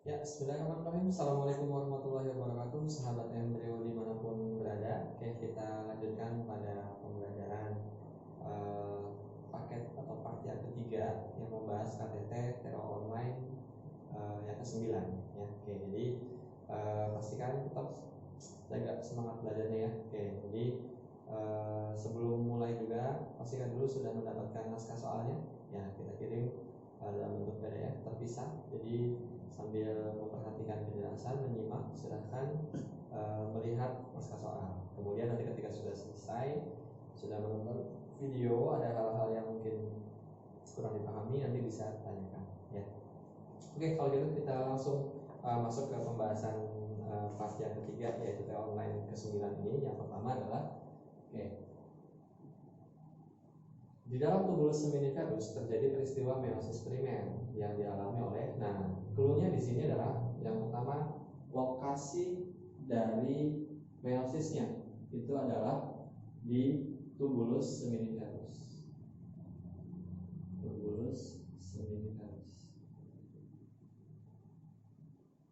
Ya, bismillahirrahmanirrahim. Assalamualaikum warahmatullahi wabarakatuh, sahabat embrio dimanapun berada. Oke, kita lanjutkan pada pembelajaran eh, paket atau part yang ketiga yang membahas KTT teror online yang ke-9 ya. Oke, jadi pastikan tetap jaga semangat belajarnya ya. Oke, jadi sebelum mulai juga pastikan dulu sudah mendapatkan naskah soalnya. Ya, kita kirim dalam bentuk PDF terpisah. Jadi sambil memperhatikan penjelasan, menyimak, silahkan melihat naskah soal. Kemudian nanti ketika sudah selesai, sudah menonton video, ada hal-hal yang mungkin kurang dipahami, nanti bisa tanyakan ya. Oke, kalau gitu kita langsung masuk ke pembahasan part yang ketiga, yaitu TA online ke-9 ini. Yang pertama adalah di dalam tubuh seminiferus terjadi peristiwa meiosis primer yang dialami oleh, clue-nya di sini adalah yang pertama, lokasi dari meiosisnya itu adalah di tubulus seminiferus. Tubulus seminiferus.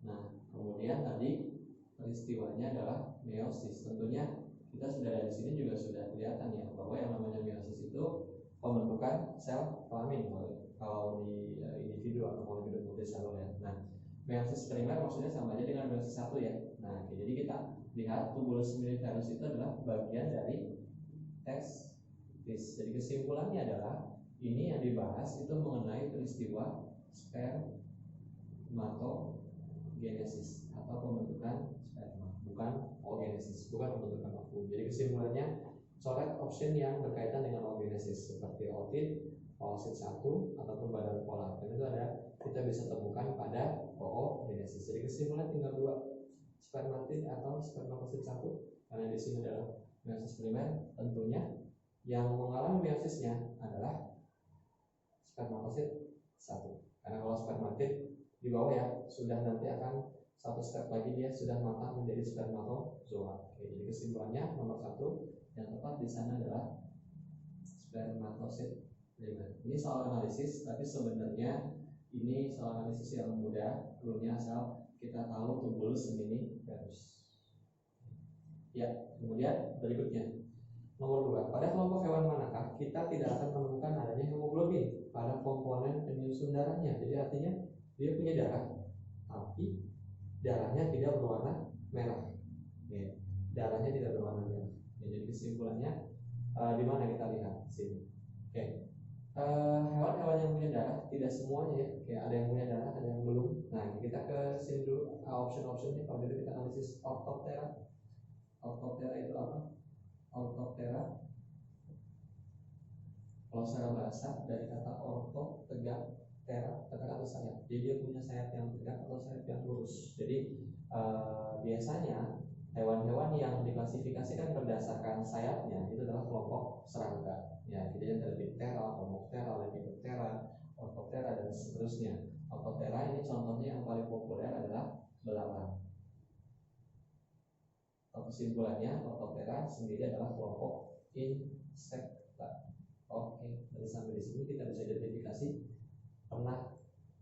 Nah, kemudian tadi peristiwanya adalah meiosis. Tentunya kita sudah dari sini juga sudah kelihatan ya bahwa yang namanya meiosis itu pembentukan sel kelamin kalau di individu atau molekul multiseluler. Nah, meiosis primer maksudnya sama aja dengan meiosis 1 ya. Nah, jadi kita lihat tubulus seminiferus itu adalah bagian dari testis. Jadi kesimpulannya adalah ini yang dibahas itu mengenai peristiwa spermatogenesis atau pembentukan sperma, bukan oogenesis, bukan pembentukan ovum. Jadi kesimpulannya coret option yang berkaitan dengan oogenesis seperti oosit, oosit 1 ataupun badan polar. Dan itu kita bisa temukan pada oogenesis. Jadi kesimpulan tinggal dua, spermatid atau spermatosit 1, karena di sini adalah meiosis primer. Tentunya yang mengalami meiosisnya adalah spermatosit 1. Karena kalau spermatid di bawah ya sudah nanti akan satu step lagi dia sudah matang menjadi spermatozoa. Oke, jadi kesimpulannya nomor 1 yang tepat di sana adalah spermatosit primer. Ini soal analisis, tapi sebenarnya ini soal analisis yang mudah. Clue-nya asal kita tahu tubulus seminiferus. Ya, kemudian berikutnya nomor 2, pada kelompok hewan manakah kita tidak akan menemukan adanya hemoglobin pada komponen penyusun darahnya. Jadi artinya dia punya darah, tapi darahnya tidak berwarna merah. Ya, darahnya tidak berwarna merah. Ya, jadi kesimpulannya di mana kita lihat sini. Oke. Hewan-hewan yang punya darah tidak semuanya ya. Kayak ada yang punya darah, ada yang belum. Nah, kita ke sini dulu option-optionnya. Kalau gitu kita analisis Orthoptera. Orthoptera itu apa? Orthoptera, kalau secara bahasa dari kata ortho tegak, tera tegak atau sayap. Jadi dia punya sayap yang tegak atau sayap yang lurus. Jadi biasanya hewan-hewan yang diklasifikasikan berdasarkan sayapnya itu adalah kelompok serangga. Ya, jadi ada Diptera, Homoptera, Lepidoptera, Orthoptera dan seterusnya. Orthoptera ini contohnya yang paling populer adalah belalang. Kesimpulannya Orthoptera sendiri adalah kelompok insekta. Oke, dari sampai di sini kita bisa identifikasi. Pernah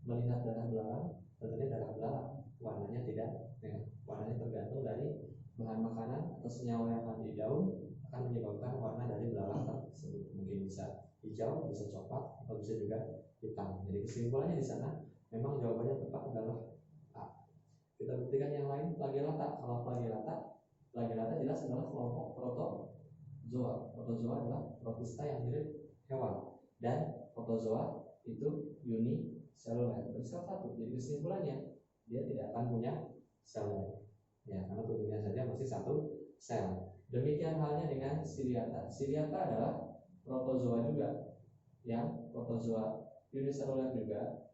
melihat darah belalang? Tentunya darah belalang warnanya tidak merah. Warnanya tergantung dari bahan makanan atau senyawa yang ada di daun akan menyebabkan warna dari belalang tersebut. Mungkin bisa hijau, bisa coklat, atau bisa juga hitam. Jadi kesimpulannya di sana memang jawabannya tepat adalah A. Kita buktikan yang lain. Flagellata. Kalau flagellata jelas adalah kelompok protozoa. Protozoa adalah protista yang mirip hewan, dan protozoa itu uniseluler, bersel satu. Jadi kesimpulannya dia tidak akan punya sel ya, karena tubuhnya saja masih satu sel. Demikian halnya dengan Ciliata. Ciliata adalah protozoa juga, yang protozoa uniseluler juga.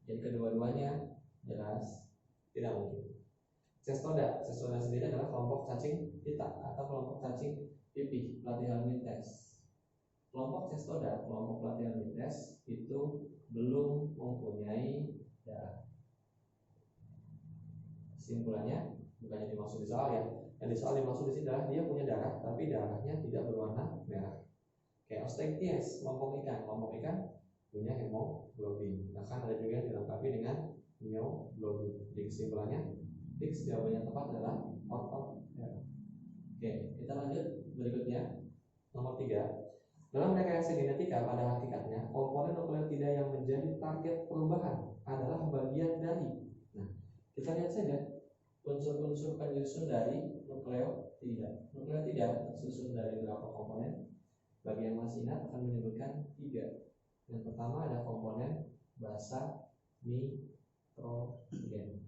Jadi kedua-duanya jelas tidak mungkin. Cestoda sendiri adalah kelompok cacing pita atau kelompok cacing pipih Platyhelminthes. Kelompok Cestoda, kelompok Platyhelminthes itu belum mempunyai darah. Kesimpulannya bukannya dimaksud di soal ya. Yang di soal dimaksud di sini adalah dia punya darah, tapi darahnya tidak berwarna merah. Kayak Osteichthyes, kelompok ikan punya hemoglobin. Bahkan ada juga yang dilengkapi dengan myoglobin. Jadi kesimpulannya fix jawabannya tepat adalah otot. Oke, kita lanjut berikutnya. Nomor 3. Dalam rekayasa genetika pada hakikatnya komponen nukleotida yang menjadi target perubahan adalah bagian dari. Nah, kita lihat saja unsur-unsur penyusun dari nukleotida. Nukleotida tersusun dari berapa komponen? Bagi yang masih ingat akan menyebutkan 3. Yang pertama ada komponen basa nitrogen.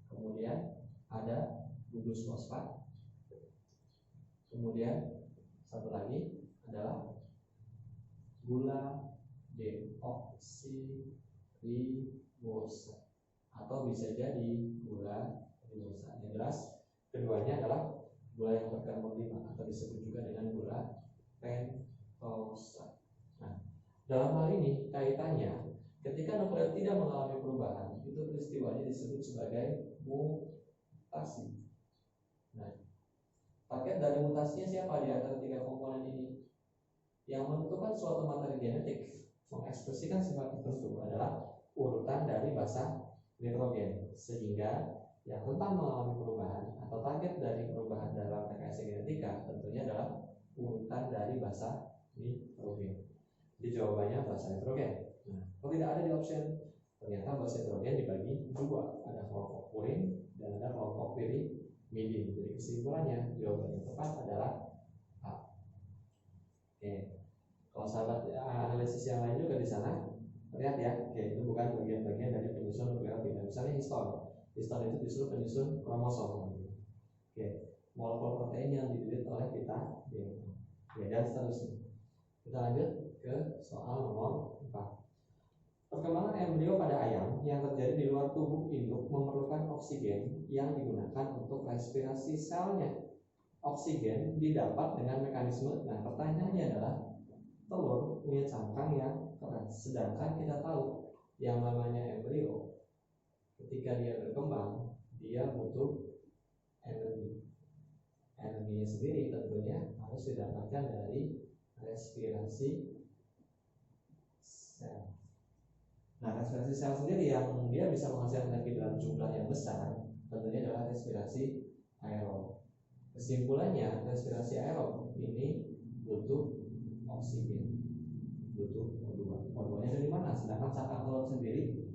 Kemudian ada gugus fosfat. Kemudian satu lagi adalah gula deoksiribosa atau bisa jadi gula ribosa. Yang jelas keduanya adalah gula yang berkarbon 5 atau disebut juga dengan gula pentosa. Nah, dalam hal ini kaitannya ketika nukleotida mengalami perubahan, itu peristiwanya disebut sebagai mutasi. Nah, target dari mutasinya siapa di antara 3 komponen ini? Yang menentukan suatu materi genetik mengekspresikan sifat tertentu adalah urutan dari basa nitrogen, sehingga yang rentan mengalami perubahan atau target dari perubahan dalam rekayasa genetika tentunya adalah urutan dari basa nitrogen. Jadi jawabannya basa nitrogen. Nah, kalau tidak ada di option, ternyata basa nitrogen dibagi 2, ada kelompok purin dan ada kelompok pirimidin. Jadi kesimpulannya jawabannya tepat adalah A. Oke. Kalau sahabat analisis yang lain juga di sana, lihat ya, oke, itu bukan bagian-bagian dari penyusun nukleotida. Misalnya histon itu justru penyusun kromosom. Oke, molekul protein yang didirikan oleh kita DNA. Oke, dan seterusnya. Kita lanjut ke soal nomor 4. Perkembangan embrio pada ayam yang terjadi di luar tubuh induk memerlukan oksigen yang digunakan untuk respirasi selnya. Oksigen didapat dengan mekanisme. Nah, pertanyaannya adalah telur punya cangkang yang keras, sedangkan kita tahu yang namanya embrio ketika dia berkembang dia butuh energi. Energinya sendiri tentunya harus didapatkan dari respirasi sel. Nah, respirasi sel sendiri yang dia bisa menghasilkan energi dalam jumlah yang besar tentunya adalah respirasi aerob. Kesimpulannya respirasi aerob ini butuh oksigen, butuh O2. O2-nya dari mana? Sedangkan cangkang telur sendiri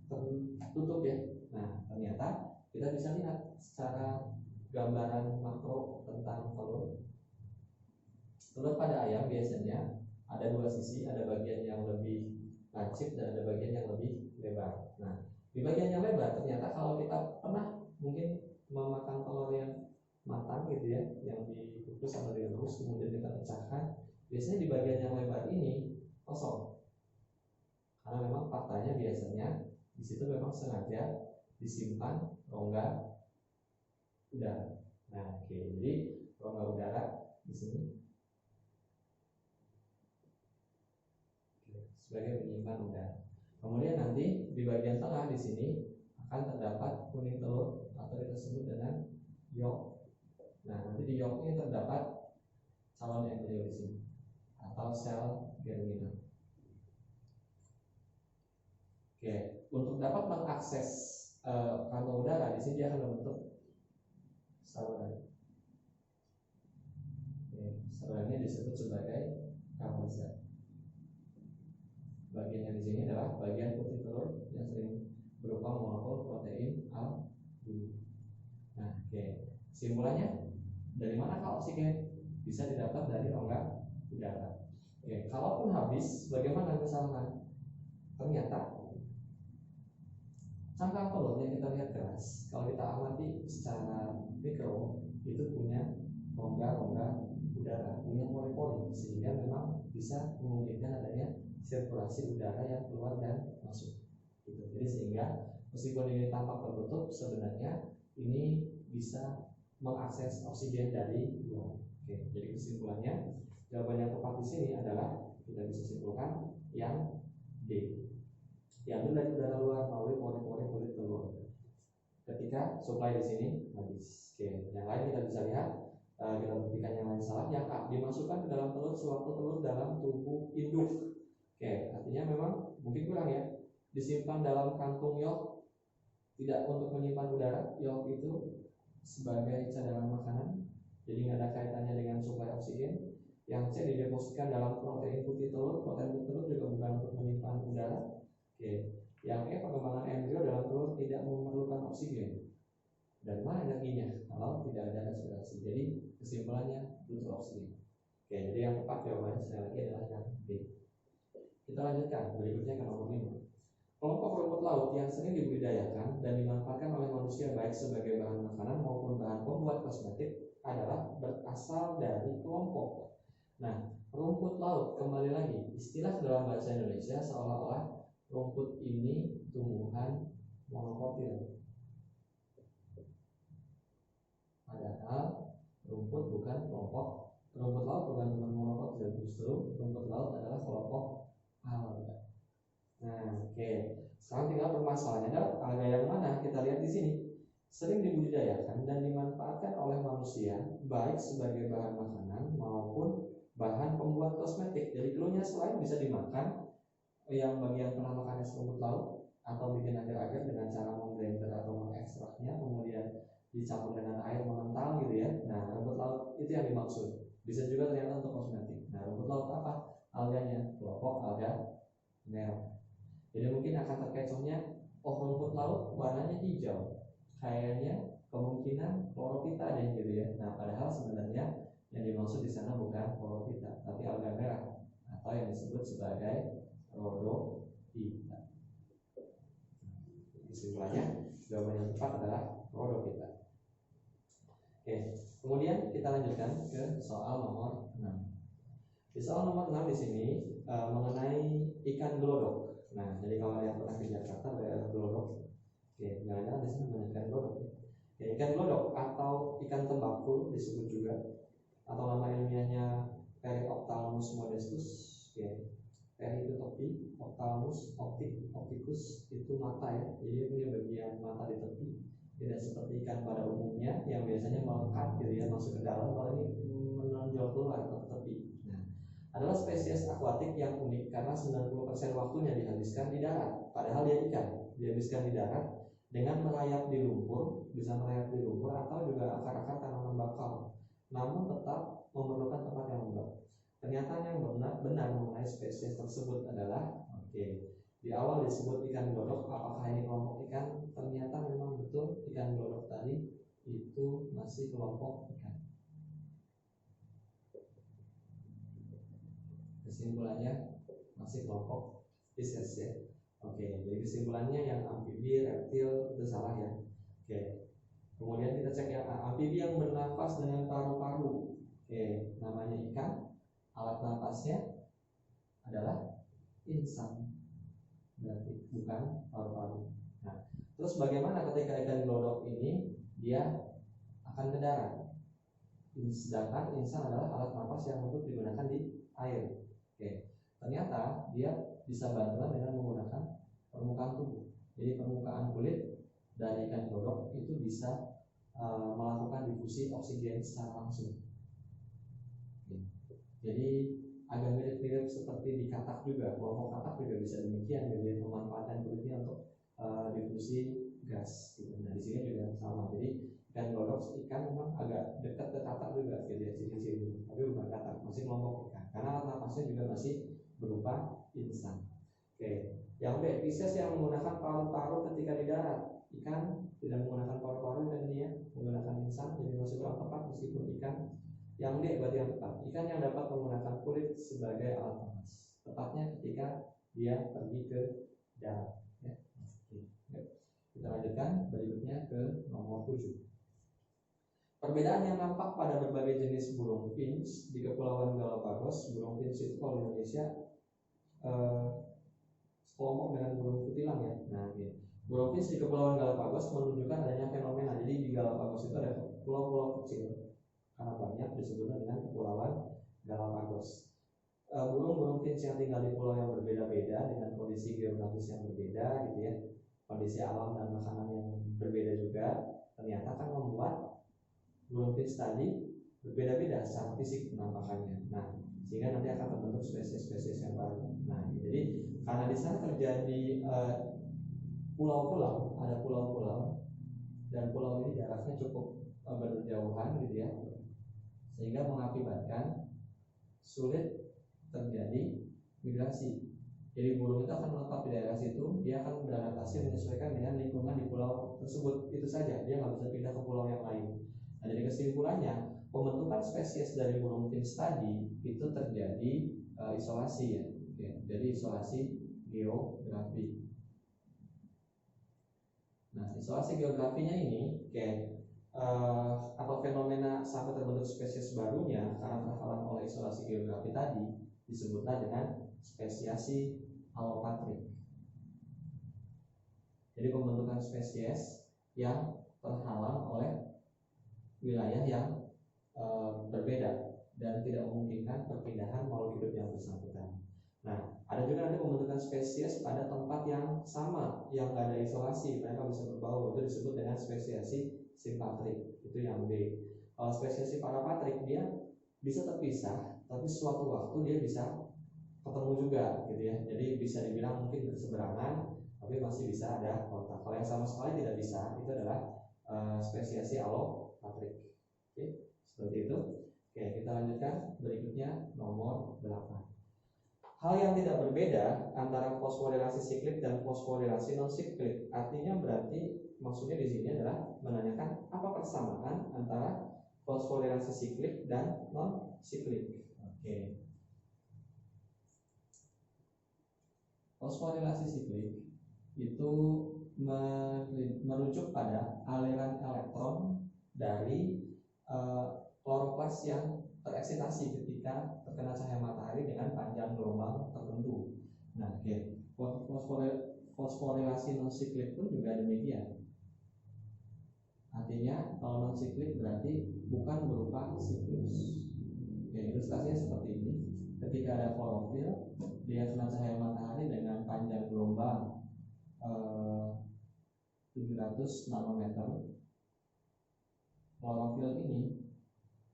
tertutup ya. Nah, ternyata kita bisa lihat secara gambaran makro tentang telur. Telur pada ayam biasanya ada 2 sisi, ada bagian yang lebih lancip dan ada bagian yang lebih lebar. Nah, di bagian yang lebar ternyata kalau kita pernah mungkin memakan telur yang matang gitu ya, yang dikukus atau direbus kemudian kita pecahkan, biasanya di bagian yang lebar ini kosong. Karena memang faktanya biasanya di situ memang sengaja disimpan rongga udara. Nah, oke, jadi rongga udara di sini sebagai penyimpan udara. Kemudian nanti di bagian tengah di sini akan terdapat kuning telur atau kita sebut dengan yolk. Nah, nanti di yolk ini terdapat calon embrio di sini atau sel germinal. Oke, untuk dapat mengakses kantong udara di sini dia akan membentuk saluran. Salurannya disebut sebagai kamera. Bagian yang di sini adalah bagian putih telur yang sering berupa molekul protein albumin. Nah, oke. Kesimpulannya dari manakah oksigen? Bisa didapat dari rongga udara. Oke, kalaupun habis, bagaimana misalkan? Ternyata cangkang telur yang kita lihat keras, kalau kita amati secara mikro, itu punya rongga-rongga udara, punya pori-pori, sehingga memang bisa memungkinkan adanya sirkulasi udara yang keluar dan masuk. Gitu. Jadi sehingga meskipun ini tampak tertutup, sebenarnya ini bisa mengakses oksigen dari luar. Oke, jadi kesimpulannya jawaban yang tepat di sini adalah kita bisa simpulkan yang D. Diambil dari udara luar melalui pori-pori kulit telur. Ketika supply di sini habis. Oke, yang lain kita bisa lihat, kita buktikan yang lain salah. Yang A, dimasukkan ke dalam telur sewaktu telur dalam tubuh induk. Oke, artinya artinya memang mungkin kurang ya, disimpan dalam kantung yok, tidak untuk menyimpan udara. Yok itu sebagai cadangan makanan, jadi nggak ada kaitannya dengan suplai oksigen. Yang C didepositkan dalam protein putih telur. Protein putih telur juga bukan untuk menyimpan udara. Oke. Yang E perkembangan embrio dalam telur tidak memerlukan oksigen. Dan mana energinya kalau tidak ada respirasi? Jadi kesimpulannya butuh oksigen. Oke, jadi yang tepat jawabannya sekali lagi adalah yang B. Kita lanjutkan berikutnya ke nomor 5. Kelompok rumput laut yang sering dibudidayakan dan dimanfaatkan oleh manusia baik sebagai bahan makanan maupun bahan pembuat kosmetik adalah berasal dari kelompok. Nah, rumput laut kembali lagi istilah dalam bahasa Indonesia seolah-olah rumput ini tumbuhan monokotil. Padahal rumput bukan kelompok. Rumput laut bukan tumbuhan monokotil, justru rumput laut adalah kelompok alga. Nah, oke. Sekarang tinggal permasalahannya adalah alga yang mana? Kita lihat di sini. Sering dibudidayakan dan dimanfaatkan oleh manusia baik sebagai bahan makanan maupun bahan pembuat kosmetik. Jadi cluenya selain bisa dimakan, yang bagian pernah makan es rumput laut atau bikin agar-agar dengan cara memblender atau mengekstraknya, kemudian dicampur dengan air mengental gitu ya. Nah, rumput laut itu yang dimaksud. Bisa juga ternyata untuk kosmetik. Nah, rumput laut apa? Alganya, kelompok alga merah. Jadi mungkin akan terkecohnya, oh rumput laut warnanya hijau, kayaknya kemungkinan chlorophyta deh gitu ya. Nah, padahal sebenarnya yang dimaksud di sana bukan chlorophyta, tapi alga merah atau yang disebut sebagai rhodophyta. Kesimpulannya jawaban yang tepat adalah rhodophyta. Oke, kemudian kita lanjutkan ke soal nomor 6. Di soal nomor 6 di sini mengenai ikan glodok. Nah, jadi kalau yang pernah ke Jakarta daerah glodok, oke, jangan-jangan di sini banyak ikan glodok. Ya, ikan glodok atau ikan tembakau disebut juga, atau nama ilmiahnya Periophthalmus modestus. Oke, peri itu topi, ophthalmus opticus itu mata ya. Jadi dia punya bagian mata di tepi. Tidak seperti ikan pada umumnya yang biasanya melekat gitu ya, masuk ke dalam. Kalau ini menonjol keluar ke tepi. Adalah spesies akuatik yang unik karena 90% waktunya dihabiskan di darat. Padahal dia ikan, dihabiskan di darat dengan merayap di lumpur, bisa merayap di lumpur atau juga akar-akar tanaman bakau. Namun tetap memerlukan tempat yang lembab. Pernyataan yang benar mengenai spesies tersebut adalah, di awal disebut ikan glodok. Apakah ini kelompok ikan? Ternyata memang betul ikan glodok tadi itu masih kelompok ikan. Kesimpulannya masih kelompok spesies ya. Oke, jadi kesimpulannya yang amfibi, reptil itu salah ya. Oke. Kemudian kita cek yang amfibi yang bernafas dengan paru-paru. Oke, namanya ikan. Alat nafasnya adalah insan. Berarti bukan paru-paru. Nah, terus bagaimana ketika ikan glodok ini dia akan ke darat? Sedangkan insan adalah alat nafas yang untuk digunakan di air. Oke, ternyata dia bisa bantuan dengan menggunakan permukaan tubuh. Jadi permukaan kulit dari ikan glodok itu bisa melakukan difusi oksigen secara langsung. Oke. Jadi agak mirip-mirip seperti di katak juga. Kelompok katak juga bisa demikian, jadi memanfaatkan kulitnya untuk difusi gas. Gitu. Nah di sini juga sama. Jadi ikan glodok ikan memang agak dekat ke katak juga, gitu ya, ciri-ciri. Tapi bukan katak, masih kelompok ikan. Karena alat nafasnya juga masih berupa insan. Oke, yang B, Pisces yang menggunakan paru-paru ketika di darat. Ikan tidak menggunakan paru-paru dan dia menggunakan insan, jadi masih kurang tepat meskipun ikan. Yang D berarti yang tepat. Ikan yang dapat menggunakan kulit sebagai alat nafas. Tepatnya ketika dia pergi ke darat. Ya. Oke. Kita lanjutkan berikutnya ke nomor 7. Perbedaan yang nampak pada berbagai jenis burung finch di Kepulauan Galapagos. Burung finch itu kalau di Indonesia sekelompok dengan burung kutilang ya. Nah, burung finch di Kepulauan Galapagos menunjukkan adanya fenomena. Jadi di Galapagos itu ada pulau-pulau kecil karena banyak disebutnya dengan Kepulauan Galapagos. Burung-burung finch yang tinggal di pulau yang berbeda-beda dengan kondisi geografis yang berbeda gitu ya, kondisi alam dan makanan yang berbeda juga, ternyata kan membuat burung finch tadi berbeda-beda secara fisik penampakannya. Nah, sehingga nanti akan terbentuk spesies-spesies yang baru. Nah, jadi karena di sana terjadi pulau-pulau, ada pulau-pulau, dan pulau ini jaraknya cukup berjauhan gitu ya, sehingga mengakibatkan sulit terjadi migrasi. Jadi burung itu akan menetap di daerah situ, dia akan beradaptasi menyesuaikan dengan lingkungan di pulau tersebut, itu saja, dia nggak bisa pindah ke pulau yang lain. Nah, jadi kesimpulannya, pembentukan spesies dari burung finch tadi itu terjadi isolasi ya. Oke, jadi isolasi geografi. Nah, isolasi geografinya ini atau fenomena sampai terbentuk spesies barunya karena terhalang oleh isolasi geografi tadi disebutlah dengan spesiasi alopatrik. Jadi pembentukan spesies yang terhalang oleh wilayah yang berbeda dan tidak memungkinkan perpindahan makhluk hidup yang bersangkutan. Nah, ada juga nanti pembentukan spesies pada tempat yang sama, yang nggak ada isolasi, mereka bisa berbaur, itu disebut dengan spesiasi simpatrik, itu yang B. Kalau spesiasi parapatrik dia bisa terpisah, tapi suatu waktu dia bisa ketemu juga, gitu ya. Jadi bisa dibilang mungkin berseberangan, tapi masih bisa ada kontak. Kalau yang sama sekali tidak bisa, itu adalah spesiasi alopatrik. Oke, seperti itu. Oke, kita lanjutkan berikutnya nomor 8. Hal yang tidak berbeda antara fosforilasi siklik dan fosforilasi non siklik. Artinya berarti maksudnya di sini adalah menanyakan apa persamaan antara fosforilasi siklik dan non siklik. Oke. Fosforilasi siklik itu merujuk pada aliran elektron dari kloroplas yang tereksitasi ketika terkena cahaya matahari dengan panjang gelombang tertentu. Nah, fosforilasi non siklik pun juga demikian. Artinya kalau non siklik berarti bukan berupa siklus. Ilustrasinya seperti ini. Ketika ada klorofil, dia kena cahaya matahari dengan panjang gelombang 700 nanometer. Klorofil ini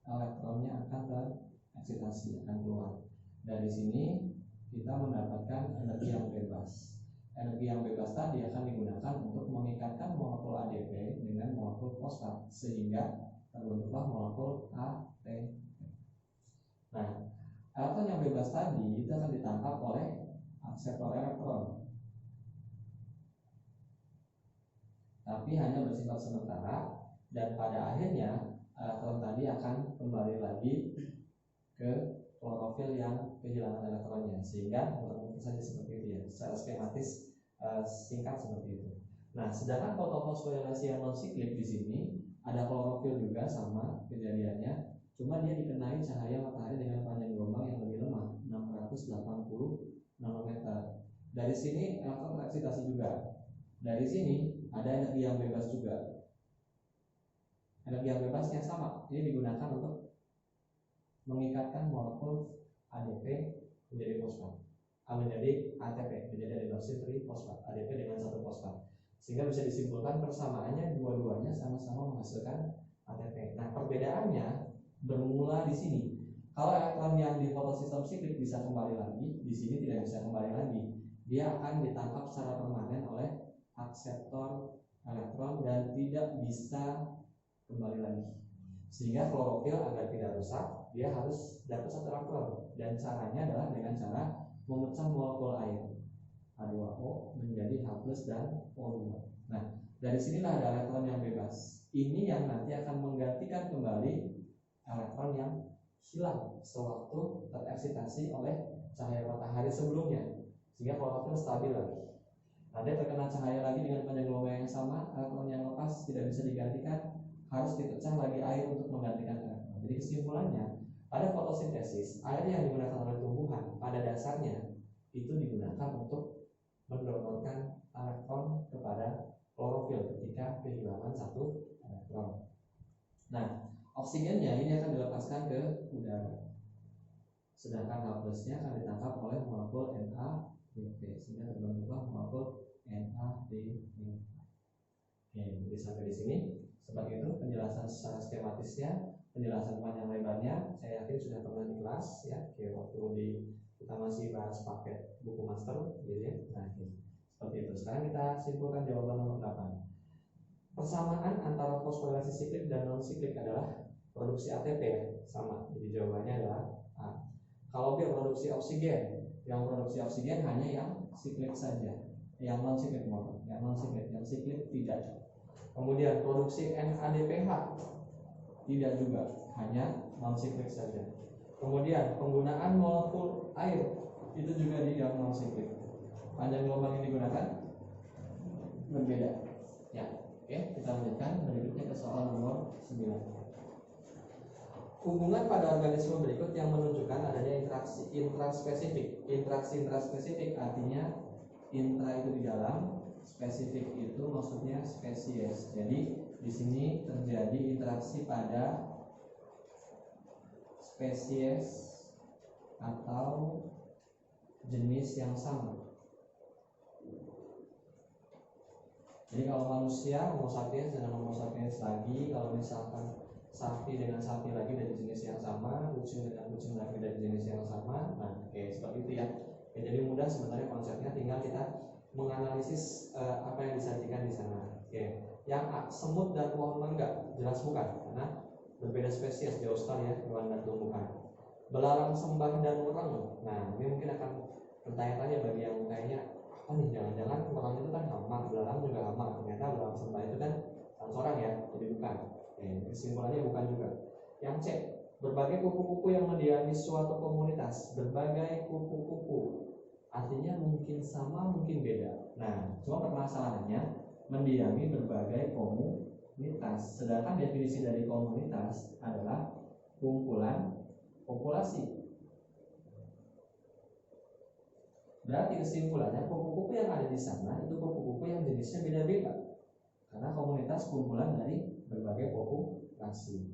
elektronnya akan tereksitasi, akan keluar. Dari sini kita mendapatkan energi yang bebas. Energi yang bebas tadi akan digunakan untuk mengikatkan molekul ADP dengan molekul fosfat sehingga terbentuklah molekul ATP. Nah, elektron yang bebas tadi itu akan ditangkap oleh akseptor elektron, tapi hanya bersifat sementara, dan pada akhirnya elektron tadi akan kembali lagi ke klorofil yang kehilangan elektronnya, sehingga muter-muter saja seperti itu ya, secara skematis singkat seperti itu. Nah, sedangkan fotofosforilasi yang non siklik di sini ada klorofil juga sama kejadiannya, cuma dia dikenai cahaya matahari dengan panjang gelombang yang lebih lemah, 680 nanometer. Dari sini elektron tereksitasi juga. Dari sini ada energi yang bebas juga. Energi yang bebasnya sama, ini digunakan untuk mengikatkan molekul ADP menjadi fosfat, menjadi ATP, menjadi adenosin trifosfat, ADP dengan satu fosfat, sehingga bisa disimpulkan persamaannya dua-duanya sama-sama menghasilkan ATP. Nah, perbedaannya bermula di sini. Kalau elektron yang di fotosistem siklik bisa kembali lagi, di sini tidak bisa kembali lagi. Dia akan ditangkap secara permanen oleh akseptor elektron dan tidak bisa kembali lagi. Sehingga klorofil agar tidak rusak, dia harus dapat satu elektron, dan caranya adalah dengan cara memecah molekul air H2O menjadi H+ dan O2. Nah, dari sinilah ada elektron yang bebas. Ini yang nanti akan menggantikan kembali elektron yang hilang sewaktu tereksitasi oleh cahaya matahari sebelumnya, sehingga klorofil stabil lagi. Nanti terkena cahaya lagi dengan panjang gelombang yang sama, elektron yang lepas tidak bisa digantikan, harus dipecah lagi air untuk menggantikan elektron. Jadi kesimpulannya, pada fotosintesis, air yang digunakan oleh tumbuhan pada dasarnya itu digunakan untuk mendonorkan elektron kepada klorofil ketika kehilangan satu elektron. Nah, oksigennya ini akan dilepaskan ke udara, sedangkan H+-nya akan ditangkap oleh molekul NADP, sehingga terbentuklah molekul NADP. Oke, jadi sampai di sini. Seperti itu penjelasan secara skematisnya, penjelasan panjang lebarnya saya yakin sudah pernah di kelas ya, kayak waktu di Kita masih bahas paket buku master, gitu ya. Nah, seperti itu. Sekarang kita simpulkan jawaban nomor 8. Persamaan antara fosforilasi siklik dan non siklik adalah produksi ATP ya, sama. Jadi jawabannya adalah A. Kalau B produksi oksigen, yang produksi oksigen hanya yang siklik saja, yang non siklik yang non siklik, yang siklik tidak. Kemudian produksi NADPH tidak juga, hanya non siklik saja. Kemudian penggunaan molekul air itu juga di yang non siklik. Panjang gelombang yang digunakan berbeda. Ya, oke, kita lanjutkan berikutnya ke soal nomor 9. Hubungan pada organisme berikut yang menunjukkan adanya interaksi intraspesifik. Interaksi intraspesifik artinya intra itu di dalam, spesifik itu maksudnya spesies. Jadi di sini terjadi interaksi pada spesies atau jenis yang sama. Jadi kalau manusia Homo sapiens dengan Homo sapiens lagi, kalau misalkan sapi dengan sapi lagi dari jenis yang sama, kucing dengan kucing lagi dari jenis yang sama. Nah, seperti itu ya. Jadi mudah sebenarnya konsepnya, tinggal kita menganalisis apa yang disajikan di sana. Yang semut dan pohon mangga jelas bukan, karena berbeda spesies, jauh sekali ya hewan dan tumbuhan. Belalang sembah dan wereng. Nah, ini mungkin akan bertanya-tanya bagi yang kayaknya apa nih, jangan-jangan wereng itu kan hama, belalang juga hama. Ternyata belalang sembah itu kan seorang ya, jadi bukan. Kesimpulannya bukan juga. Yang C, berbagai kupu-kupu yang mendiami suatu komunitas. Berbagai kupu-kupu artinya mungkin sama, mungkin beda. Nah, cuma permasalahannya mendiami berbagai komunitas. Sedangkan definisi dari komunitas adalah kumpulan populasi. Berarti kesimpulannya kupu-kupu yang ada di sana itu kupu-kupu yang jenisnya beda-beda. Karena komunitas kumpulan dari berbagai populasi.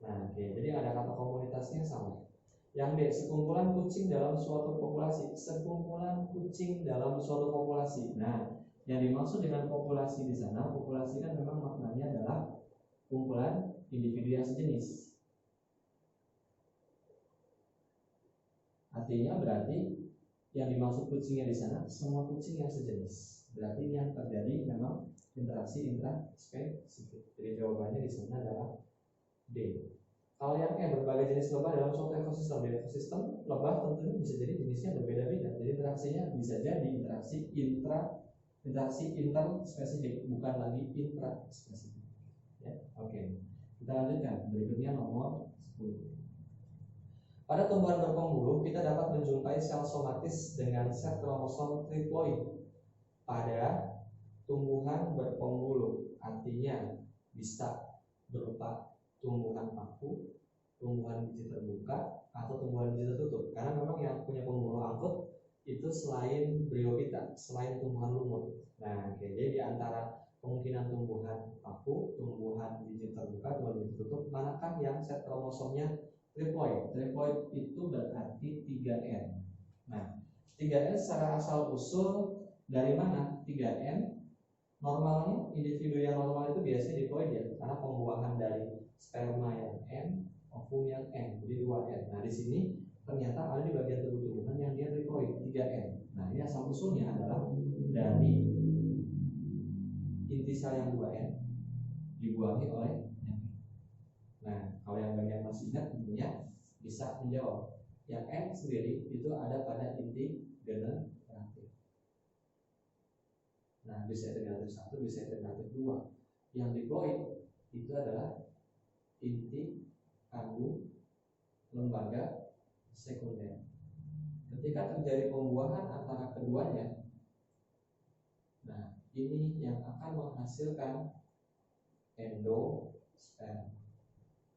Nah, jadi ada kata komunitasnya sama. Yang D, sekumpulan kucing dalam suatu populasi. Sekumpulan kucing dalam suatu populasi. Nah, yang dimaksud dengan populasi di sana, populasi kan memang maknanya adalah kumpulan individu yang sejenis. Artinya berarti yang dimaksud kucingnya di sana semua kucing yang sejenis. Berarti yang terjadi memang interaksi intraspesifik. Jadi jawabannya di sana adalah D. Kalau yang E, berbagai jenis lebah dalam suatu ekosistem. Di ekosistem lebah tentunya bisa jadi jenisnya berbeda-beda. Jadi interaksinya bisa jadi interaksi interspesifik, bukan lagi intraspesifik. Ya, oke. Kita lanjutkan. Berikutnya nomor 10. Pada tumbuhan berpembuluh, kita dapat menjumpai sel somatis dengan set kromosom triploid. Pada tumbuhan berpembuluh, artinya bisa berupa tumbuhan paku, tumbuhan biji terbuka, atau tumbuhan biji tertutup. Karena memang yang punya pembuluh angkut itu selain bryophyta, selain tumbuhan lumut. Nah, jadi di antara kemungkinan tumbuhan paku, tumbuhan biji terbuka, tumbuhan biji tertutup, manakah yang set kromosomnya triploid? Triploid itu berarti 3N. Nah, 3N secara asal usul dari mana? 3N normalnya, individu yang normal itu biasanya diploid ya, karena pembuahan dari sperma yang N, ovum yang N, jadi 2N. Nah, di sini ternyata ada di bagian tubuh tumbuhan yang dia triploid 3N. Nah, ini asal usulnya adalah dari inti sel yang 2N dibuangi oleh N. Nah, kalau yang bagian masih ingat tentunya bisa menjawab. Yang N sendiri itu ada pada inti generatif. Nah, bisa generatif 1, bisa generatif 2. Yang diploid itu adalah inti kandung lembaga sekunder. Ketika terjadi pembuahan antara keduanya, nah ini yang akan menghasilkan endosperm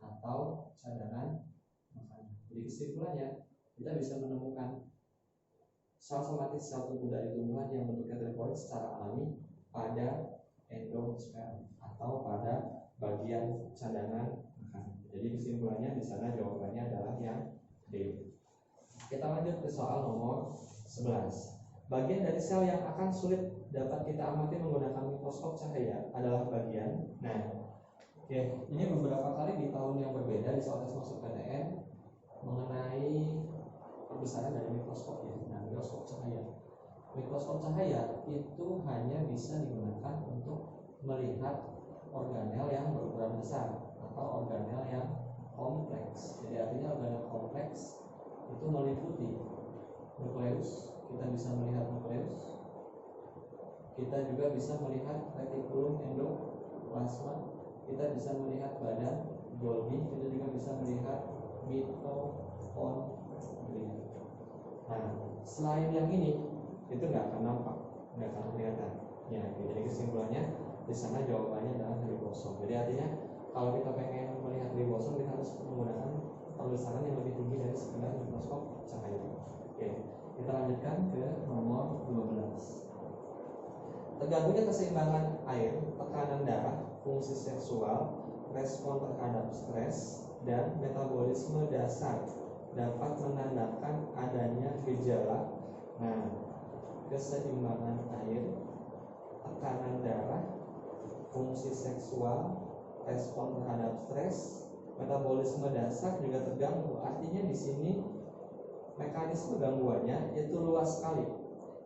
atau cadangan makanan. Jadi kesimpulannya kita bisa menemukan sel somatis sel tubuh dari tumbuhan yang bentuknya triploid secara alami pada endosperm atau pada bagian cadangan makanan. Jadi kesimpulannya di sana jawabannya adalah yang D. Kita lanjut ke soal nomor 11. Bagian dari sel yang akan sulit dapat kita amati menggunakan mikroskop cahaya adalah bagian. Nah, ini beberapa kali di tahun yang berbeda di soal tes masuk PTN mengenai perbesaran dari mikroskop ya. Nah, mikroskop cahaya. Mikroskop cahaya itu hanya bisa digunakan untuk melihat organel yang berukuran besar atau organel yang kompleks. Jadi artinya organel kompleks itu meliputi nukleus, kita bisa melihat nukleus, kita juga bisa melihat retikulum endoplasma, kita bisa melihat badan Golgi, kita juga bisa melihat mitokondria. Nah, selain yang ini itu nggak akan nampak, nggak akan kelihatan. Ya, jadi kesimpulannya di sana jawabannya adalah ribosom. Jadi artinya kalau kita pengen melihat ribosom, kita harus menggunakan perbesaran yang lebih tinggi dari sekedar mikroskop cahaya. Oke, kita lanjutkan ke nomor 12. Terganggunya keseimbangan air, tekanan darah, fungsi seksual, respon terhadap stres, dan metabolisme dasar dapat menandakan adanya gejala. Nah, keseimbangan air, tekanan darah, fungsi seksual, respon terhadap stres, metabolisme dasar juga terganggu. Artinya di sini mekanisme gangguannya itu luas sekali.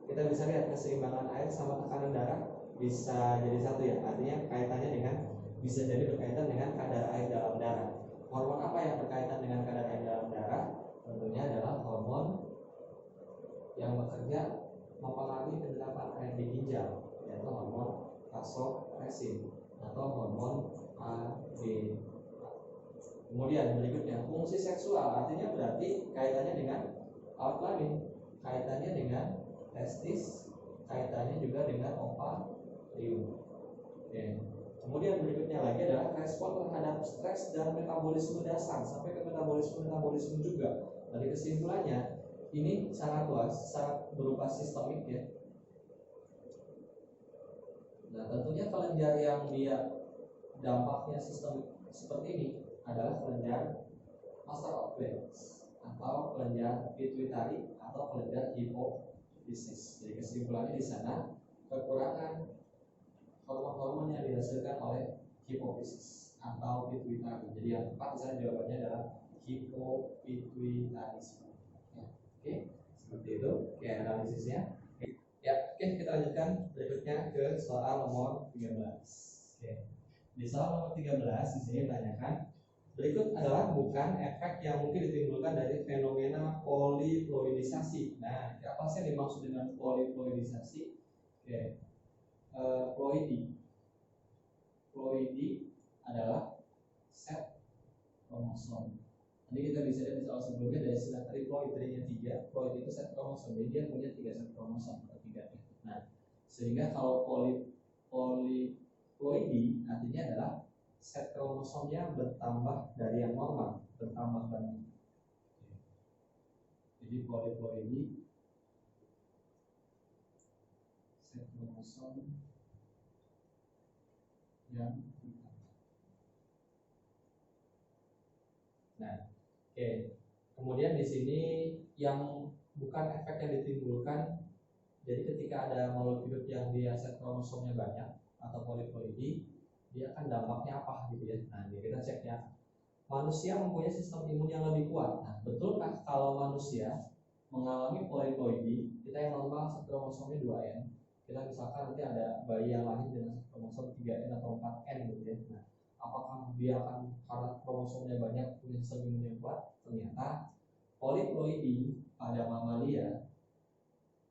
Kita bisa lihat keseimbangan air sama tekanan darah bisa jadi satu ya. Artinya kaitannya dengan, bisa jadi berkaitan dengan kadar air dalam darah. Hormon apa yang berkaitan dengan kadar air dalam darah? Tentunya adalah hormon yang bekerja mempengaruhi penyerapan air di ginjal, yaitu hormon vasopresin atau hormon AD. Kemudian berikutnya fungsi seksual, artinya berarti kaitannya dengan alat kelamin, kaitannya dengan testis, kaitannya juga dengan ovarium. Oke. Kemudian berikutnya lagi adalah respon terhadap stres dan metabolisme dasar, sampai ke metabolisme juga. Dari kesimpulannya ini sangat luas, sangat berupa sistemik ya. Nah, tentunya kelenjar yang dia dampaknya sistemik seperti ini adalah kelenjar master of glands atau kelenjar pituitari atau kelenjar hipofisis. Jadi kesimpulannya di sana kekurangan hormon-hormon yang dihasilkan oleh hipofisis atau pituitari. Jadi yang tepat di sana jawabannya adalah hipopituitarisme. Oke, seperti itu. Oke, analisisnya. Ya, oke, kita lanjutkan berikutnya ke soal nomor 13. Oke. Di soal nomor 13 di sini ditanyakan berikut adalah bukan efek yang mungkin ditimbulkan dari fenomena poliploidisasi. Nah, apa sih yang dimaksud dengan poliploidisasi? Oke. Ploidi adalah set kromosom. Jadi kita bisa lihat di soal sebelumnya dari istilah triploid, tadinya 3, ploid itu set kromosom, jadi dia punya 3 set kromosom atau 3. Nah, sehingga kalau poliploidi artinya adalah set kromosomnya bertambah dari yang normal, bertambah banyak. Jadi poliploidi set kromosom yang bertambah. Nah, oke. Kemudian di sini yang bukan efek yang ditimbulkan, jadi ketika ada makhluk hidup yang dia set kromosomnya banyak atau poliploidi, dia akan dampaknya apa gitu ya. Nah, ini kita cek ya. Manusia mempunyai sistem imun yang lebih kuat. Nah, betulkah kalau manusia mengalami poliploidi, kita yang normal set kromosomnya 2N, kita misalkan nanti ada bayi yang lahir dengan set kromosom 3N atau 4N gitu ya. Nah, apakah dia akan karena kromosomnya banyak punya sistem imun yang kuat? Ternyata poliploidi pada mamalia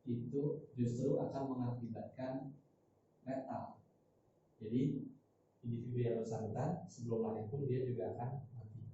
itu justru akan mengakibatkan letal. Jadi individu yang bersangkutan sebelum lahir pun dia juga akan mati. Ya,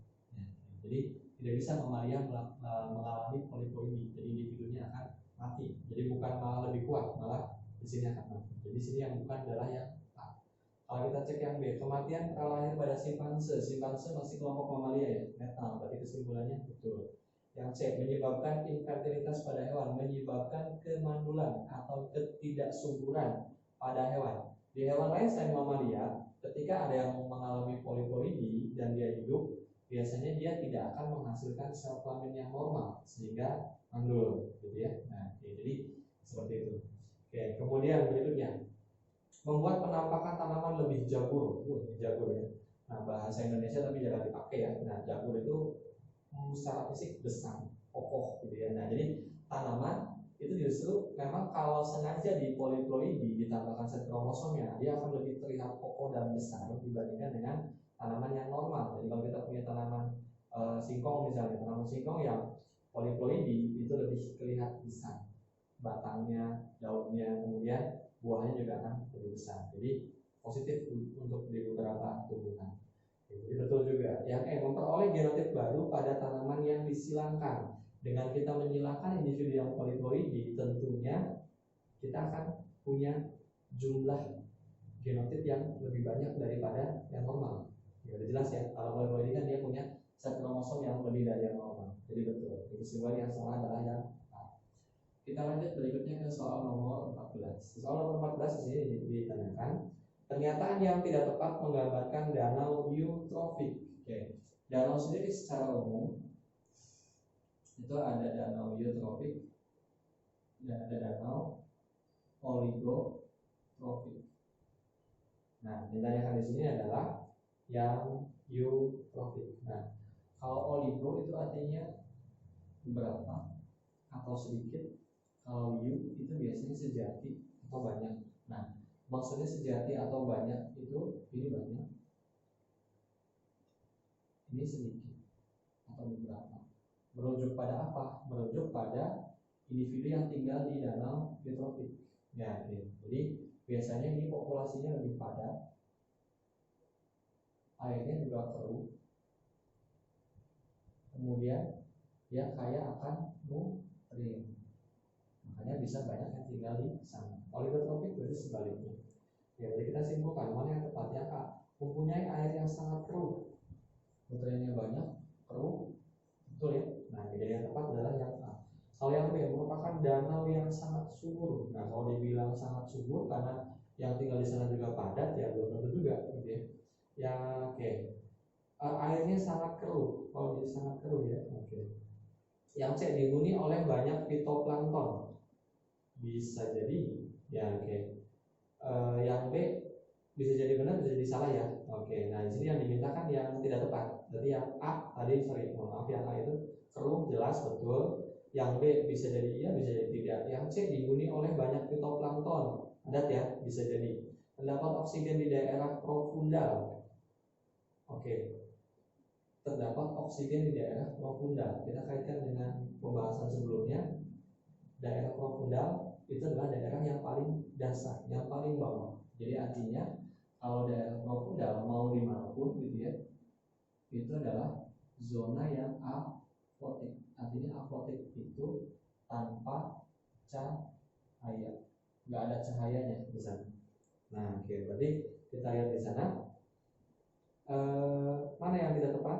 jadi tidak bisa mamalia mengalami poliploidi. Jadi individunya akan mati. Jadi bukan malah lebih kuat, malah di sini akan mati. Jadi sini yang bukan adalah yang A. Kalau kita cek yang B, kematian lahir pada simpanse masih kelompok mamalia ya, letal. Berarti kesimpulannya betul. Yang C, menyebabkan infertilitas pada hewan, menyebabkan kemandulan atau ketidaksuburan pada hewan. Di hewan lain selain mamalia, ketika ada yang mengalami poliploidi dan dia hidup, biasanya dia tidak akan menghasilkan sel kelamin yang normal sehingga mandul, gitu ya. Nah, jadi seperti itu. Oke, kemudian berikutnya, membuat penampakan tanaman lebih jabur. Jabur ya. Nah, bahasa Indonesia tapi jangan dipakai ya. Nah, jabur itu secara fisik besar. kokoh gitu ya. Nah, jadi tanaman itu justru memang kalau sengaja di poliploidi ditambahkan set kromosomnya, dia akan lebih terlihat kokoh dan besar dibandingkan dengan tanaman yang normal. Jadi kalau kita punya tanaman singkong misalnya, tanaman singkong yang poliploidi itu lebih terlihat besar batangnya, daunnya, kemudian buahnya juga akan lebih besar. Jadi positif untuk di beberapa tumbuhan. Jadi betul juga. Yang memperoleh genotip baru pada tanaman yang disilangkan. Dengan kita menyilangkan individu yang poliploidi, tentunya kita akan punya jumlah genotip yang lebih banyak daripada yang normal. Ya, udah jelas ya. Kalau poliploidi kan dia punya set kromosom yang lebih dari yang normal. Jadi betul. Kesimpulan yang salah adalah yang A. Kita lanjut berikutnya ke soal nomor 14. Soal nomor 14 di sini ditanyakan pernyataan yang tidak tepat menggambarkan danau eutrofik. Oke. Danau sendiri secara umum itu ada danau eutrofik dan ada danau oligotrofik. Nah, yang ditanyakan di sini adalah yang eutrofik. Nah, kalau oligo itu artinya beberapa atau sedikit. Kalau U itu biasanya sejati atau banyak. Nah, maksudnya sejati atau banyak itu ini banyak, ini sedikit atau beberapa. Merujuk pada apa? Merujuk pada individu yang tinggal di danau eutrofik. Ya, jadi biasanya ini populasinya lebih padat, airnya juga keruh, kemudian dia kaya akan nutrien. Makanya bisa banyak yang tinggal di sana. Oligotropik berarti sebaliknya. Ya, jadi kita simpulkan mana yang tepat. Yang A, mempunyai air yang sangat keruh, nutriennya banyak, keruh, betul ya. Nah, jadi yang tepat adalah yang A. Kalau yang B, merupakan danau yang sangat subur. Nah, kalau dibilang sangat subur karena yang tinggal di sana juga padat, ya belum tentu juga, gitu ya. Yang oke, airnya sangat keruh. Kalau dia sangat keruh ya, oke. Yang C, dihuni oleh banyak fitoplankton. Bisa jadi, ya oke. Yang B bisa jadi benar, bisa jadi salah ya. Oke, nah di sini yang dimintakan yang tidak tepat. Jadi yang A tadi, yang A itu keruh jelas betul. Yang B bisa jadi iya, bisa jadi tidak. Yang C dihuni oleh banyak fitoplankton. Padat ya, bisa jadi. Terdapat oksigen di daerah profundal. Oke. Terdapat oksigen di daerah profundal. Kita kaitkan dengan pembahasan sebelumnya. Daerah profundal itu adalah daerah yang paling dasar, yang paling bawah. Jadi artinya kalau daerah profundal mau dimanapun gitu ya, itu adalah zona yang apotik. Artinya apotik itu tanpa cahaya, nggak ada cahayanya di sana. Nah, oke, berarti kita lihat di sana mana yang tidak tepat?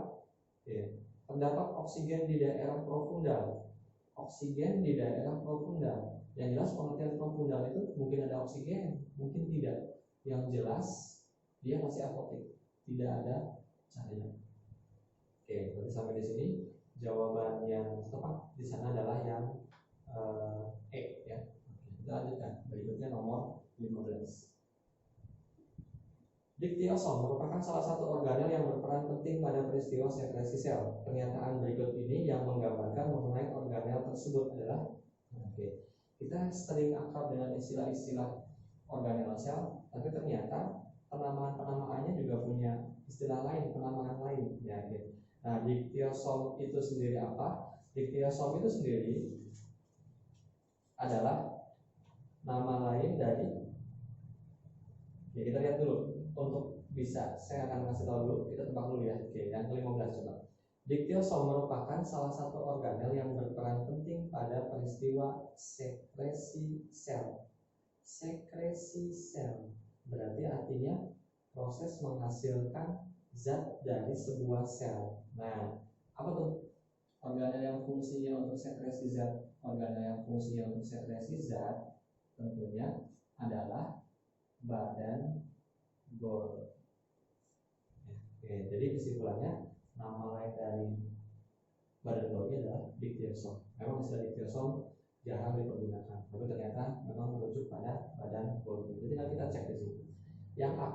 Oke. Terdapat oksigen di daerah profundal. Oksigen di daerah profundal. Yang jelas pengertian profundal itu mungkin ada oksigen, mungkin tidak. Yang jelas dia masih apotik, tidak ada cahaya. Oke, berarti sampai di sini jawaban yang tepat di sana adalah yang E ya. Oke, kita lanjutkan. Berikutnya nomor 15. Diktiosom merupakan salah satu organel yang berperan penting pada peristiwa sekresi sel. Pernyataan berikut ini yang menggambarkan mengenai organel tersebut adalah kita sering akrab dengan istilah-istilah organel sel, tapi ternyata penamaan-penamaannya juga punya istilah lain, penamaan lain. Ya, nah, diktiosom itu sendiri apa? Diktiosom itu sendiri adalah nama lain dari. Ya, kita lihat dulu. Untuk bisa, saya akan kasih tahu dulu, kita tebak dulu ya. Oke, yang ke-15 coba. Diktiosom merupakan salah satu organel yang berperan penting pada peristiwa sekresi sel. Sekresi sel berarti artinya proses menghasilkan zat dari sebuah sel. Nah, apa tuh? Organel yang fungsinya untuk sekresi zat. Organel yang fungsinya untuk sekresi zat tentunya adalah badan Golgi. Oke, jadi kesimpulannya nama lain dari badan Golgi adalah diktiosom. Memang istilah diktiosom jarang dipergunakan, tapi ternyata memang merujuk pada badan Golgi. Jadi nanti kita cek di sini. Yang A,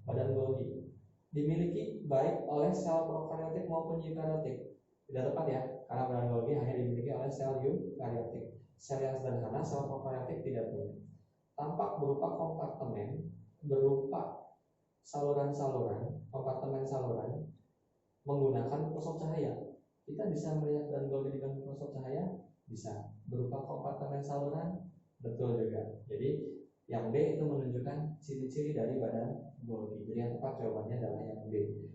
badan Golgi dimiliki baik oleh sel prokaryotik maupun eukaryotik. Tidak tepat ya, Karena badan Golgi hanya dimiliki oleh sel eukariotik. Sel yang sederhana, sel prokaryotik tidak punya. Tampak berupa kompartemen, berupa saluran-saluran, kompartemen saluran menggunakan mikroskop cahaya. Kita bisa melihat badan Golgi dengan mikroskop cahaya, bisa. Berupa kompartemen saluran, betul juga. Jadi yang B itu menunjukkan ciri-ciri dari badan Golgi. Jadi yang tepat jawabannya adalah yang B.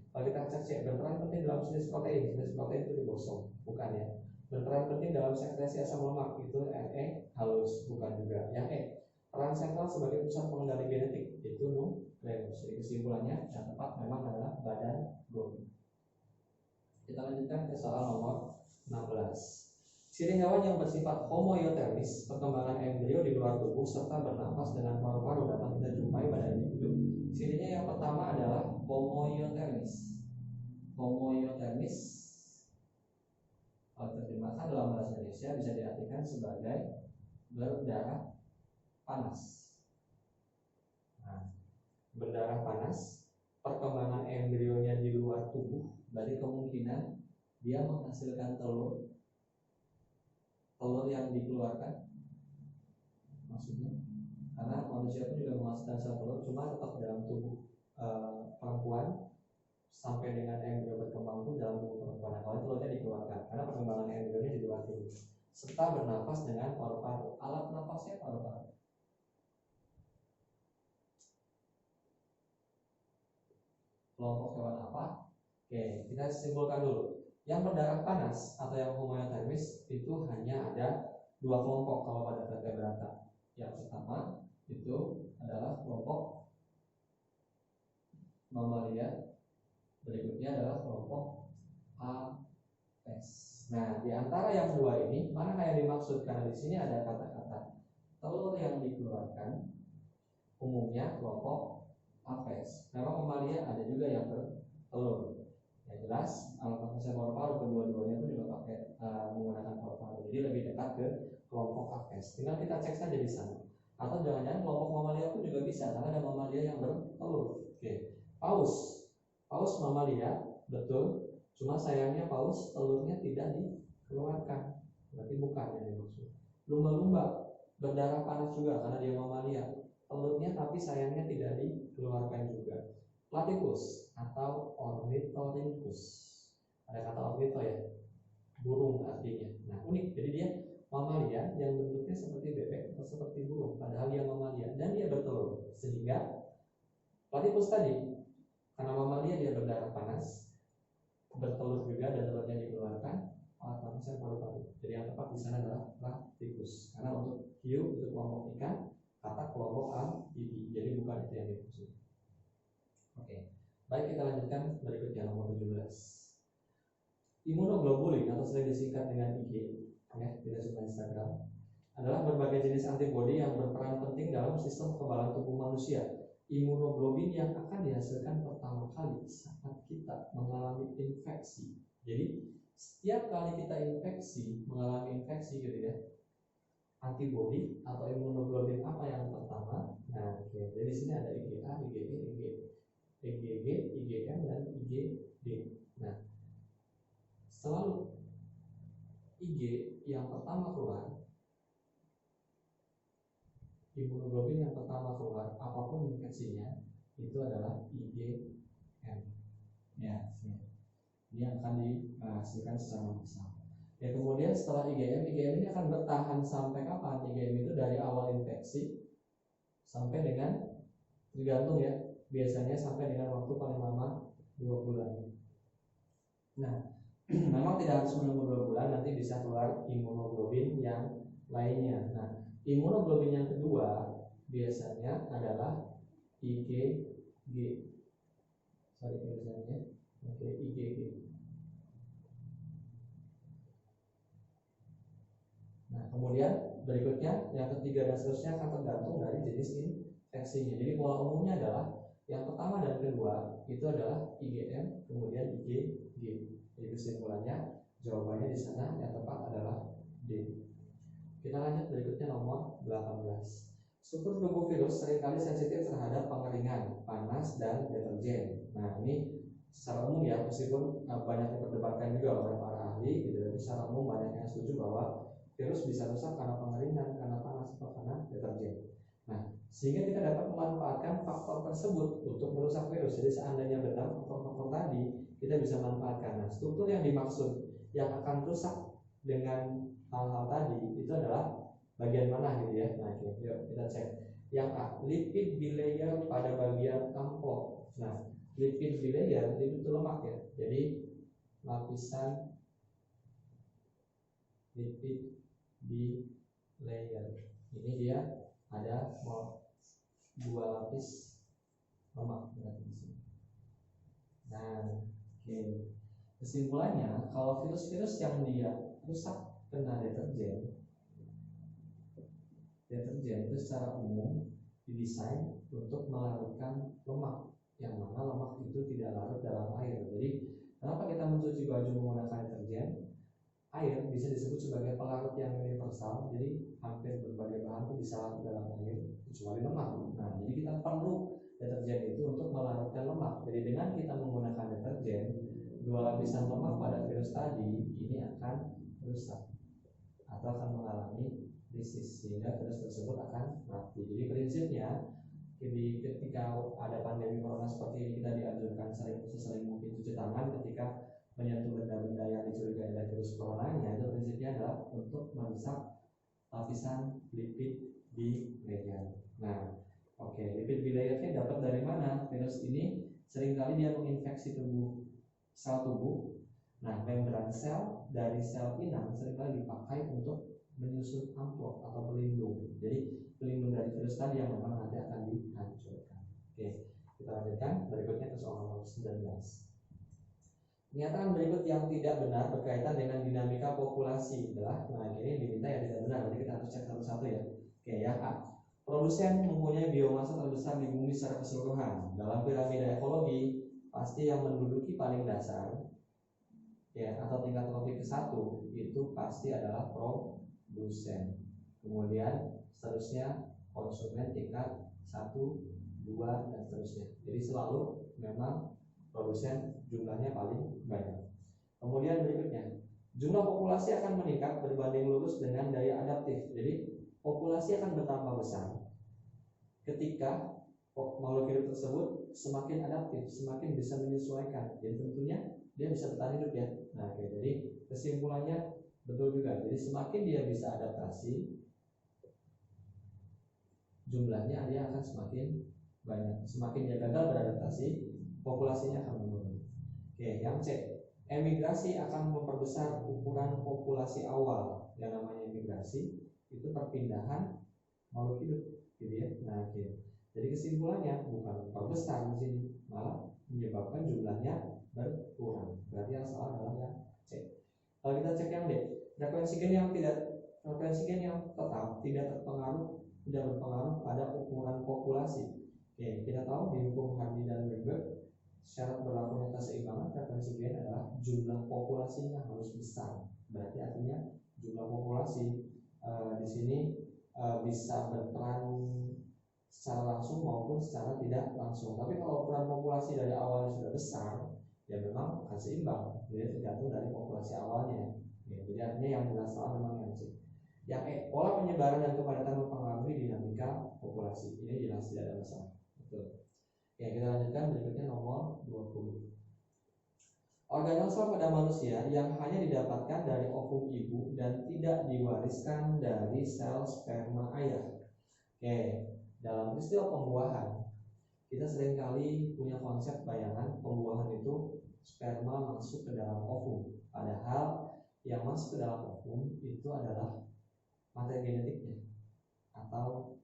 Kalau kita cek C, berperan penting dalam sintesis protein. Sintesis protein itu digosong, bukan ya. Berperan penting dalam sekresi asam lemak, itu RE halus, bukan juga. Yang E, peran sentral sebagai pusat pengendali genetik, itu nukleus. Jadi kesimpulannya yang tepat memang adalah badan Golgi. Kita lanjutkan ke soal nomor 16. Ciri hewan yang bersifat homoiotermis, perkembangan embrio di luar tubuh serta bernapas dengan paru-paru dapat kita jumpai pada individu. Cirinya yang pertama adalah homoiotermis. Homoiotermis, kalau terjemahkan dalam bahasa Indonesia bisa diartikan sebagai berdarah panas. Nah, berdarah panas, perkembangan embrionya di luar tubuh, berarti kemungkinan dia menghasilkan telur yang dikeluarkan, maksudnya karena manusia pun juga menghasilkan sel telur, cuma tetap dalam tubuh perempuan sampai dengan embrio berkembang pun dalam tubuh perempuan. Nah, kalau telurnya dikeluarkan karena perkembangan embrionya di luar tubuh, serta bernapas dengan paru-paru. Alat nafasnya paru-paru. Kelompok hewan apa? Oke, kita simpulkan dulu. Yang berdarah panas atau yang homoiotermis itu hanya ada dua kelompok kalau pada vertebrata. Yang pertama itu adalah kelompok mamalia, berikutnya adalah kelompok Apes. Nah, di antara yang dua ini mana yang dimaksud? Karena di sini ada kata-kata telur yang dikeluarkan, umumnya kelompok Apes. Memang mamalia ada juga yang bertelur. Ya jelas, alat nafasnya paru-paru, kedua-duanya itu juga pakai menggunakan paru-paru. Jadi lebih dekat ke kelompok Apes. Tinggal kita cek saja di sana. Atau jangan-jangan kelompok mamalia pun juga bisa, karena ada mamalia yang bertelur. Oke, paus mamalia, betul. Cuma sayangnya paus telurnya tidak dikeluarkan, berarti bukan yang dimaksud. Lumba-lumba berdarah panas juga karena dia mamalia, telurnya tapi sayangnya tidak dikeluarkan juga. Platypus atau ornithorhynchus, ada kata ornitho ya, burung artinya. Nah unik, jadi dia mamalia yang bentuknya seperti bebek atau seperti burung, padahal dia mamalia dan dia bertelur. Sehingga platypus tadi, karena mamalia dia berdarah panas, bertelur juga dan telurnya dikeluarkan, alat nafasnya paru-paru. Jadi yang tepat di sana adalah platypus. Karena untuk hiu itu kelompok ikan, kata kelompok amfibi. Jadi bukan itu yang dimaksud. Oke, baik, kita lanjutkan berikutnya nomor 17. Imunoglobulin atau sering disingkat dengan IG, ya, tidak suka Instagram, adalah berbagai jenis antibodi yang berperan penting dalam sistem kekebalan tubuh manusia. Imunoglobulin yang akan dihasilkan pertama kali saat kita mengalami infeksi. Jadi setiap kali kita mengalami infeksi gitu ya, antibodi atau imunoglobulin apa yang pertama? Nah, oke. Jadi di sini ada IgA, IgG, IgM, dan IgD. Nah, selalu IG yang pertama keluar, imunoglobulin yang pertama keluar, apapun infeksinya, itu adalah IgM. Ya, ini akan dihasilkan secara massal. Ya, kemudian setelah IgM ini akan bertahan sampai kapan? IgM itu dari awal infeksi sampai dengan, tergantung ya, biasanya sampai dengan waktu paling lama 2 bulan. Nah, memang tidak harus menunggu 2 bulan, nanti bisa keluar imunoglobulin yang lainnya. Nah, imunoglobulin yang kedua biasanya adalah IgG. Sorry tulisannya. Oke, IgG. Nah, kemudian berikutnya yang ketiga dan seterusnya akan tergantung dari jenis infeksinya. Jadi pola umumnya adalah yang pertama dan kedua itu adalah IgM, kemudian IgG. Jadi kesimpulannya jawabannya di sana yang tepat adalah D. Kita lanjut berikutnya nomor 18. Struktur tubuh virus seringkali sensitif terhadap pengeringan, panas, dan deterjen. Nah, ini secara umum ya, meskipun banyak diperdebatkan juga oleh para ahli gitu, tapi secara umum banyak yang setuju bahwa virus bisa rusak karena pengeringan, karena panas, atau karena deterjen. Nah, sehingga kita dapat memanfaatkan faktor tersebut untuk merusak virus. Jadi seandainya benar faktor-faktor tadi, kita bisa manfaatkan. Nah, struktur yang dimaksud yang akan rusak dengan hal-hal tadi itu adalah bagian mana gitu ya. Nah, yuk kita cek. Yang A, lipid bilayer pada bagian amplop. Nah, lipid bilayer itu lemak ya. Jadi lapisan lipid bilayer ini dia ada dua lapis lemak berarti di sini. Nah, oke. Kesimpulannya, kalau virus-virus yang dia rusak kena deterjen itu secara umum didesain untuk melarutkan lemak, yang mana lemak itu tidak larut dalam air. Jadi kenapa kita mencuci baju menggunakan deterjen? Air bisa disebut sebagai pelarut yang universal. Jadi hampir berbagai bahan itu bisa larut dalam air kecuali lemak. Nah, jadi kita perlu deterjen itu untuk melarutkan lemak. Jadi dengan kita menggunakan deterjen, dua lapisan lemak pada virus tadi ini akan rusak atau akan mengalami krisis, sehingga virus tersebut akan mati. Jadi prinsipnya ketika ada pandemi corona seperti ini, kita dianjurkan sesering mungkin cuci tangan ketika menyentuh benda-benda yang dicurigai oleh virus coronanya. Itu prinsipnya adalah untuk merusak lapisan lipid bilayer. Nah, oke, lipid bilayernya dapat dari mana? Virus ini seringkali dia menginfeksi sel tubuh. Nah, membran sel dari sel inang seringkali dipakai untuk menyusun amplop atau pelindung. Jadi pelindung dari virus tadi yang memang nanti akan dihancurkan. Oke, kita lanjutkan berikutnya ke soal nomor 19. Pernyataan berikut yang tidak benar berkaitan dengan dinamika populasi adalah, nah ini diminta yang tidak benar, nanti kita harus cek satu-satu ya. Oke, yang A, produsen mempunyai biomasa terbesar di bumi secara keseluruhan. Dalam piramida ekologi, pasti yang menduduki paling dasar ya, atau tingkat tropik ke-1 itu pasti adalah produsen. Kemudian seterusnya konsumen tingkat 1, 2 dan seterusnya. Jadi selalu memang produsen jumlahnya paling banyak. Kemudian berikutnya, jumlah populasi akan meningkat berbanding lurus dengan daya adaptif. Jadi populasi akan bertambah besar ketika makhluk hidup tersebut semakin adaptif, semakin bisa menyesuaikan. Jadi tentunya dia bisa bertahan hidup ya. Nah, oke, jadi kesimpulannya betul juga. Jadi semakin dia bisa adaptasi, jumlahnya dia akan semakin banyak. Semakin dia gagal beradaptasi, populasinya akan menurun. Oke, yang C, emigrasi akan memperbesar ukuran populasi awal. Yang namanya emigrasi itu perpindahan makhluk hidup, gitu ya. Nah, oke. Jadi kesimpulannya bukan memperbesar di sini, malah menyebabkan jumlahnya berkurang. Berarti yang salah adalah yang C. Kalau kita cek yang D, frekuensi gen yang tetap tidak berpengaruh pada ukuran populasi. Oke, kita tahu di hukum Hardy dan Weinberg, syarat berlakunya keseimbangan frekuensi gen adalah jumlah populasinya harus besar. Berarti artinya jumlah populasi di sini bisa berperan secara langsung maupun secara tidak langsung. Tapi kalau ukuran populasi dari awalnya sudah besar, ya memang akan seimbang. Jadi tergantung dari populasi awalnya. Ya, jadi artinya yang jelas salah memang yang C. Yang E, pola penyebaran dan kepadatan mempengaruhi dinamika populasi. Ini jelas tidak ada masalah. Betul. Ya, kita lanjutkan berikutnya nomor 20. Organel pada manusia yang hanya didapatkan dari ovum ibu dan tidak diwariskan dari sel sperma ayah. Oke, dalam peristiwa pembuahan, kita seringkali punya konsep bayangan pembuahan itu sperma masuk ke dalam ovum. Padahal yang masuk ke dalam ovum itu adalah materi genetiknya atau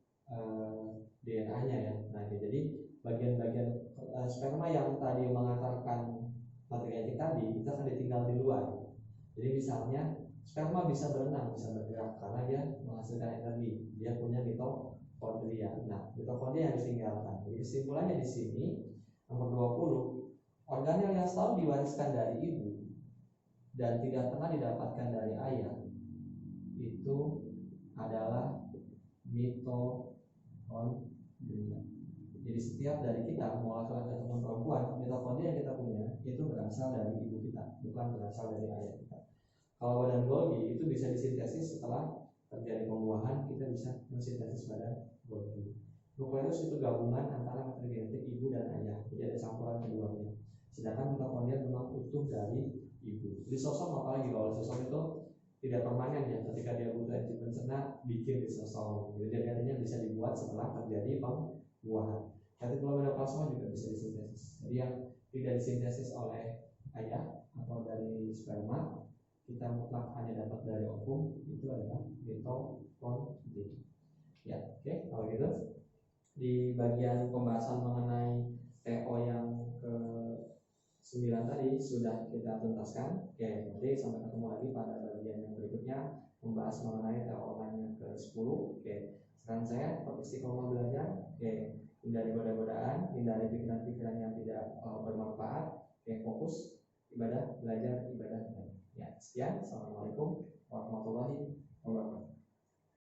DNA-nya ya. Nah, jadi bagian-bagian sperma yang tadi mengantarkan materi genetik tadi itu akan ditinggal di luar. Jadi misalnya sperma bisa berenang, bisa bergerak karena dia menghasilkan energi. Dia punya mitokondria. Nah, mitokondria yang ditinggalkan. Jadi kesimpulannya di sini nomor 20, organel yang selalu diwariskan dari ibu dan tidak pernah didapatkan dari ayah itu adalah mitokondria. Jadi setiap dari kita, mau laki-laki ataupun perempuan, mitokondria yang kita punya itu berasal dari ibu kita, bukan berasal dari ayah kita. Kalau badan Golgi itu bisa disintesis setelah terjadi pembuahan, kita bisa mensintesis pada Golgi. Nukleus itu gabungan antara materi genetik ibu dan ayah, jadi ada campuran keduanya. Sedangkan mitokondria memang utuh dari ibu. Lisosom apalagi, kalau lisosom itu tidak permanen ya, ketika dia butuh enzim pencerna bikin lisosom. Jadi artinya bisa dibuat setelah terjadi pembuahan. Retikuloplasma juga bisa disintesis. Jadi yang tidak disintesis oleh ayah atau dari sperma, kita mutlak hanya dapat dari ovum, itu adalah mitokondria. Ya, oke, kalau gitu di bagian pembahasan mengenai TO yang ke-9 tadi sudah kita tuntaskan. Oke, nanti sampai ketemu lagi pada bagian yang berikutnya membahas mengenai TO yang ke-10. Oke, sekarang saya istiqomah belajar. Oke, hindari goda-godaan, hindari pikiran-pikiran yang tidak bermanfaat. Oke, fokus ibadah, belajar, ibadah. Ya, sekian. Assalamualaikum warahmatullahi wabarakatuh.